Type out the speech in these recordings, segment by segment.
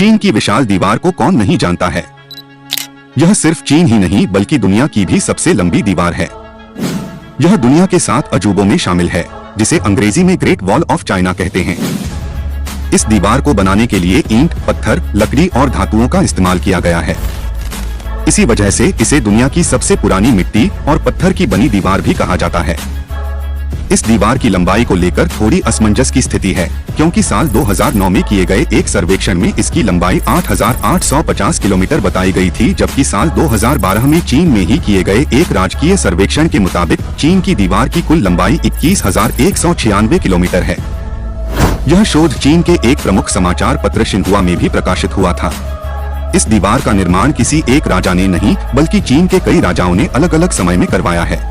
चीन की विशाल दीवार को कौन नहीं जानता है। यह सिर्फ चीन ही नहीं बल्कि दुनिया की भी सबसे लंबी दीवार है। यह दुनिया के 7 अजूबों में शामिल है, जिसे अंग्रेजी में ग्रेट वॉल ऑफ चाइना कहते हैं। इस दीवार को बनाने के लिए ईंट, पत्थर, लकड़ी और धातुओं का इस्तेमाल किया गया है। इसी वजह से इसे दुनिया की सबसे पुरानी मिट्टी और पत्थर की बनी दीवार भी कहा जाता है। इस दीवार की लंबाई को लेकर थोड़ी असमंजस की स्थिति है, क्योंकि साल 2009 में किए गए एक सर्वेक्षण में इसकी लंबाई 8,850 किलोमीटर बताई गई थी, जबकि साल 2012 में चीन में ही किए गए एक राजकीय सर्वेक्षण के मुताबिक चीन की दीवार की कुल लंबाई 21,196 किलोमीटर है। यह शोध चीन के एक प्रमुख समाचार पत्र शिन्हुआ में भी प्रकाशित हुआ था। इस दीवार का निर्माण किसी एक राजा ने नहीं बल्कि चीन के कई राजाओं ने अलग अलग समय में करवाया है।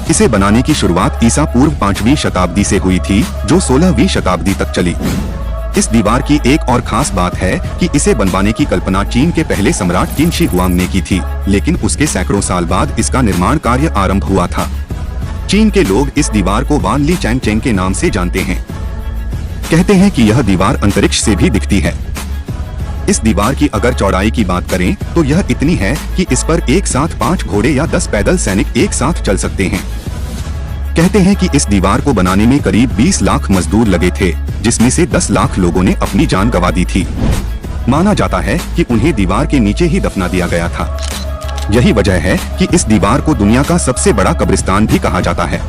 इसे बनाने की शुरुआत ईसा पूर्व 5वीं शताब्दी से हुई थी, जो 16वीं शताब्दी तक चली। इस दीवार की एक और खास बात है कि इसे बनवाने की कल्पना चीन के पहले सम्राट किन शी हुआंग ने की थी, लेकिन उसके सैकड़ों साल बाद इसका निर्माण कार्य आरंभ हुआ था। चीन के लोग इस दीवार को वान ली चैंग चेंग के नाम से जानते हैं। कहते हैं कि यह दीवार अंतरिक्ष से भी दिखती है। इस दीवार की अगर चौड़ाई की बात करें तो यह इतनी है कि इस पर एक साथ 5 घोड़े या 10 पैदल सैनिक एक साथ चल सकते हैं। कहते हैं कि इस दीवार को बनाने में करीब 20 लाख मजदूर लगे थे, जिसमें से 10 लाख लोगों ने अपनी जान गंवा दी थी। माना जाता है कि उन्हें दीवार के नीचे ही दफना दिया गया था। यही वजह है कि इस दीवार को दुनिया का सबसे बड़ा कब्रिस्तान भी कहा जाता है।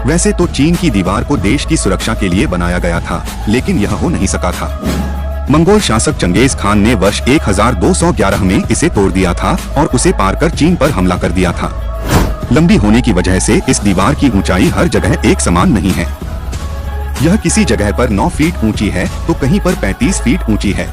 वैसे तो चीन की दीवार को देश की सुरक्षा के लिए बनाया गया था, लेकिन यह हो नहीं सका था। मंगोल शासक चंगेज खान ने वर्ष 1211 में इसे तोड़ दिया था और उसे पार कर चीन पर हमला कर दिया था। लंबी होने की वजह से इस दीवार की ऊंचाई हर जगह एक समान नहीं है। यह किसी जगह पर 9 फीट ऊंची है तो कहीं पर 35 फीट ऊंची है।